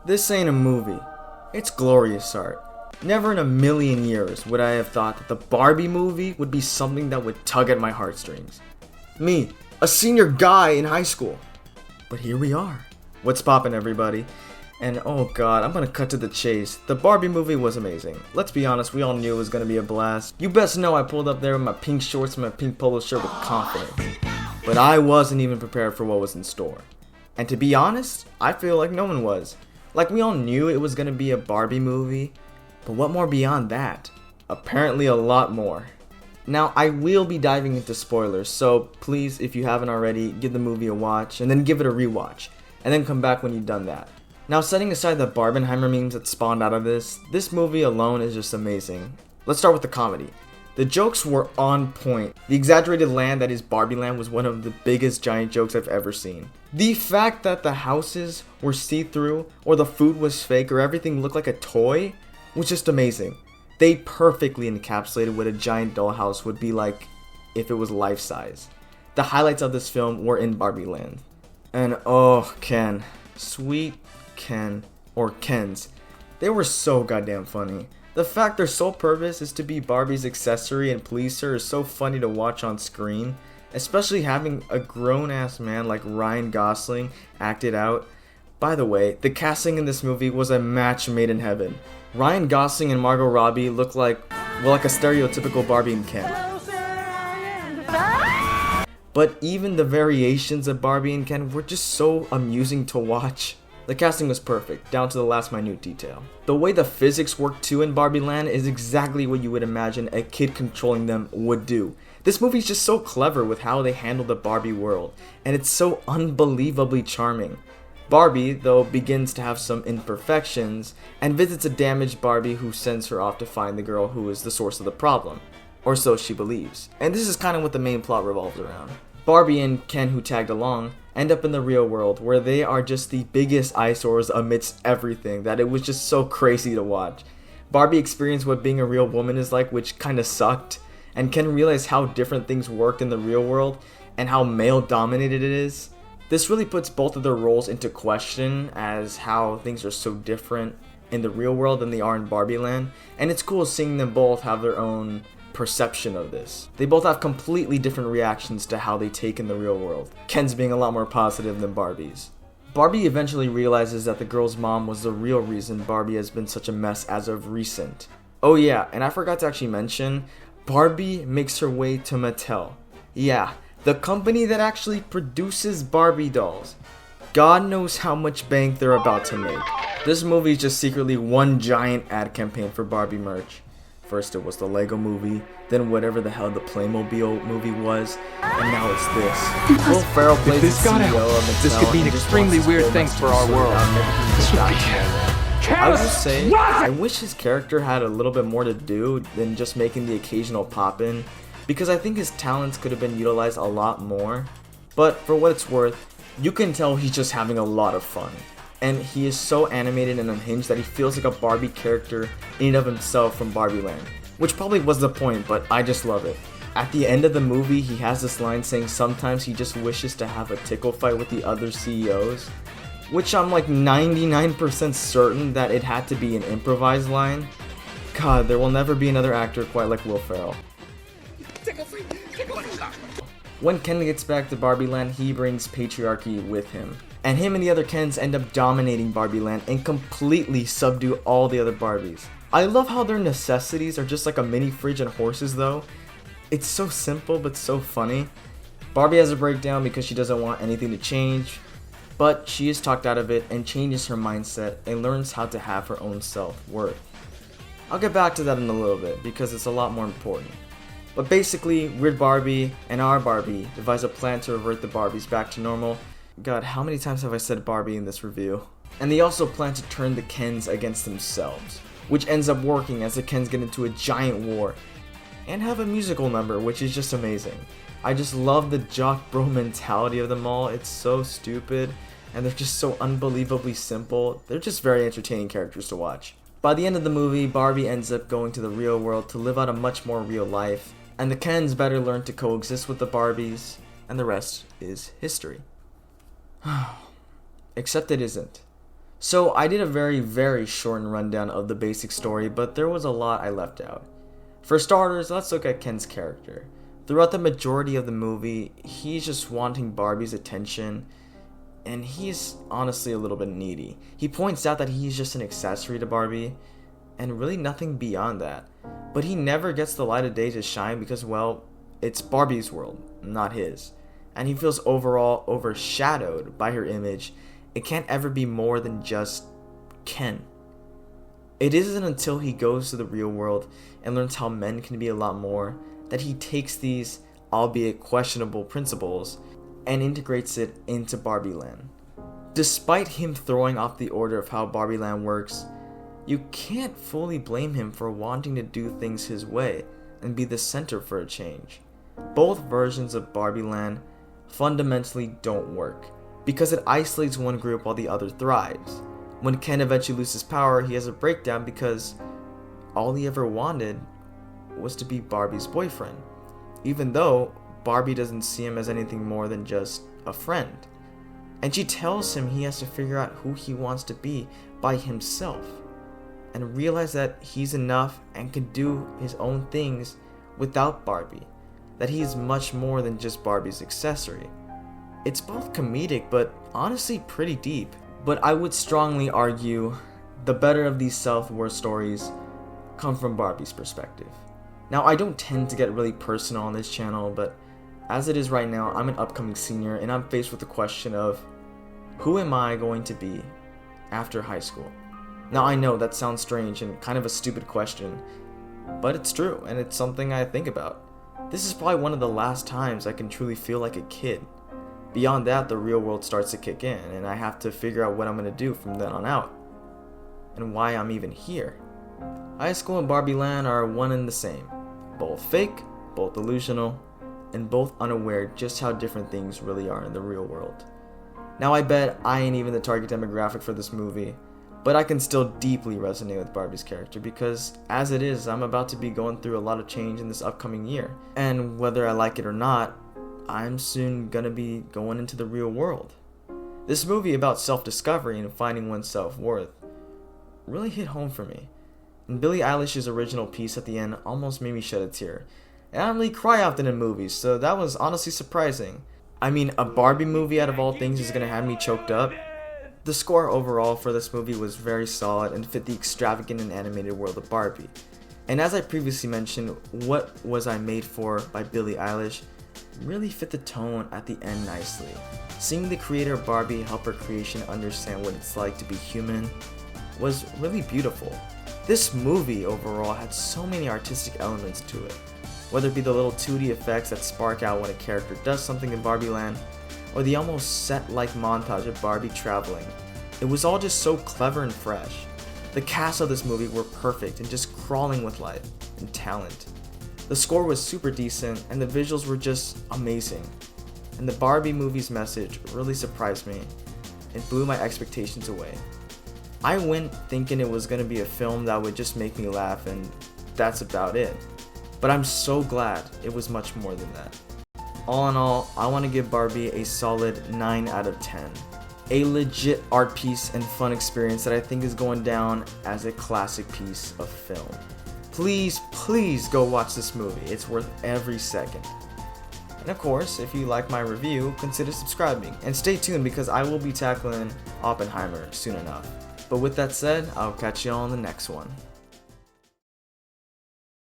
This ain't a movie. It's glorious art. Never in a million years would I have thought that the Barbie movie would be something that would tug at my heartstrings. Me, a senior guy in high school. But here we are. What's poppin', everybody? And oh god, I'm gonna cut to the chase. The Barbie movie was amazing. Let's be honest, we all knew it was gonna be a blast. You best know I pulled up there with my pink shorts and my pink polo shirt with confidence. But I wasn't even prepared for what was in store. And to be honest, I feel like no one was. Like, we all knew it was gonna be a Barbie movie, but what more beyond that? Apparently a lot more. Now, I will be diving into spoilers, so please, if you haven't already, give the movie a watch, and then give it a rewatch, and then come back when you've done that. Now, setting aside the Barbenheimer memes that spawned out of this movie alone is just amazing. Let's start with the comedy. The jokes were on point. The exaggerated land that is Barbie Land was one of the biggest giant jokes I've ever seen. The fact that the houses were see-through, or the food was fake, or everything looked like a toy was just amazing. They perfectly encapsulated what a giant dollhouse would be like if it was life-size. The highlights of this film were in Barbie Land. And oh, Ken. Sweet Ken. Or Kens. They were so goddamn funny. The fact their sole purpose is to be Barbie's accessory and please her is so funny to watch on screen. Especially having a grown-ass man like Ryan Gosling act it out. By the way, the casting in this movie was a match made in heaven. Ryan Gosling and Margot Robbie look like a stereotypical Barbie and Ken. But even the variations of Barbie and Ken were just so amusing to watch. The casting was perfect, down to the last minute detail. The way the physics work too in Barbie Land is exactly what you would imagine a kid controlling them would do. This movie's just so clever with how they handle the Barbie world, and it's so unbelievably charming. Barbie, though, begins to have some imperfections, and visits a damaged Barbie who sends her off to find the girl who is the source of the problem. Or so she believes. And this is kind of what the main plot revolves around. Barbie and Ken, who tagged along, end up in the real world, where they are just the biggest eyesores amidst everything, that it was just so crazy to watch. Barbie experienced what being a real woman is like, which kinda sucked, and Ken realized how different things worked in the real world, and how male-dominated it is. This really puts both of their roles into question, as how things are so different in the real world than they are in Barbie Land, and it's cool seeing them both have their own perception of this. They both have completely different reactions to how they take in the real world, Ken's being a lot more positive than Barbie's. Barbie eventually realizes that the girl's mom was the real reason Barbie has been such a mess as of recent. Oh yeah, and I forgot to actually mention, Barbie makes her way to Mattel. Yeah, the company that actually produces Barbie dolls. God knows how much bank they're about to make. This movie is just secretly one giant ad campaign for Barbie merch. First it was the Lego movie, then whatever the hell the Playmobil movie was, and now it's this. Will Ferrell plays the CEO of Mattel. This could mean extremely weird things for our world. I would just say, I wish his character had a little bit more to do than just making the occasional pop-in, because I think his talents could have been utilized a lot more. But for what it's worth, you can tell he's just having a lot of fun. And he is so animated and unhinged that he feels like a Barbie character in and of himself from Barbie Land. Which probably was the point, but I just love it. At the end of the movie, he has this line saying sometimes he just wishes to have a tickle fight with the other CEOs. Which I'm like 99% certain that it had to be an improvised line. God, there will never be another actor quite like Will Ferrell. When Ken gets back to Barbie Land, he brings patriarchy with him. And him and the other Kens end up dominating Barbie Land and completely subdue all the other Barbies. I love how their necessities are just like a mini fridge and horses though. It's so simple but so funny. Barbie has a breakdown because she doesn't want anything to change, but she is talked out of it and changes her mindset and learns how to have her own self-worth. I'll get back to that in a little bit because it's a lot more important. But basically, Weird Barbie and our Barbie devise a plan to revert the Barbies back to normal. God, how many times have I said Barbie in this review? And they also plan to turn the Kens against themselves, which ends up working as the Kens get into a giant war, and have a musical number, which is just amazing. I just love the jock bro mentality of them all. It's so stupid, and they're just so unbelievably simple. They're just very entertaining characters to watch. By the end of the movie, Barbie ends up going to the real world to live out a much more real life, and the Kens better learn to coexist with the Barbies, and the rest is history. Except it isn't. So I did a very shortened rundown of the basic story, but there was a lot I left out. For starters, let's look at Ken's character. Throughout the majority of the movie, he's just wanting Barbie's attention, and he's honestly a little bit needy. He points out that he's just an accessory to Barbie, and really nothing beyond that. But he never gets the light of day to shine because, well, it's Barbie's world, not his. And he feels overall overshadowed by her image. It can't ever be more than just Ken. It isn't until he goes to the real world and learns how men can be a lot more that he takes these, albeit questionable, principles and integrates it into Barbie Land. Despite him throwing off the order of how Barbie Land works, you can't fully blame him for wanting to do things his way and be the center for a change. Both versions of Barbie Land fundamentally don't work because it isolates one group while the other thrives. When Ken eventually loses power, he has a breakdown because all he ever wanted was to be Barbie's boyfriend, even though Barbie doesn't see him as anything more than just a friend. And she tells him he has to figure out who he wants to be by himself and realize that he's enough and can do his own things without Barbie, that he's much more than just Barbie's accessory. It's both comedic but honestly pretty deep. But I would strongly argue the better of these self-worth stories come from Barbie's perspective. Now, I don't tend to get really personal on this channel, but as it is right now, I'm an upcoming senior and I'm faced with the question of who am I going to be after high school? Now, I know that sounds strange and kind of a stupid question, but it's true and it's something I think about. This is probably one of the last times I can truly feel like a kid. Beyond that, the real world starts to kick in, and I have to figure out what I'm going to do from then on out, and why I'm even here. High school and Barbie Land are one and the same. Both fake, both delusional, and both unaware just how different things really are in the real world. Now I bet I ain't even the target demographic for this movie, but I can still deeply resonate with Barbie's character because, as it is, I'm about to be going through a lot of change in this upcoming year. And whether I like it or not, I'm soon gonna be going into the real world. This movie about self-discovery and finding one's self-worth really hit home for me. And Billie Eilish's original piece at the end almost made me shed a tear. And I don't really cry often in movies, so that was honestly surprising. I mean, a Barbie movie out of all things is gonna have me choked up. The score overall for this movie was very solid and fit the extravagant and animated world of Barbie. And as I previously mentioned, What Was I Made For by Billie Eilish really fit the tone at the end nicely. Seeing the creator of Barbie help her creation understand what it's like to be human was really beautiful. This movie overall had so many artistic elements to it, whether it be the little 2D effects that spark out when a character does something in Barbie Land, or the almost set-like montage of Barbie traveling. It was all just so clever and fresh. The cast of this movie were perfect and just crawling with life and talent. The score was super decent and the visuals were just amazing. And the Barbie movie's message really surprised me. It blew my expectations away. I went thinking it was going to be a film that would just make me laugh and that's about it. But I'm so glad it was much more than that. All in all, I want to give Barbie a solid 9 out of 10. A legit art piece and fun experience that I think is going down as a classic piece of film. Please go watch this movie. It's worth every second. And of course, if you like my review, consider subscribing. And stay tuned because I will be tackling Oppenheimer soon enough. But with that said, I'll catch you all in the next one.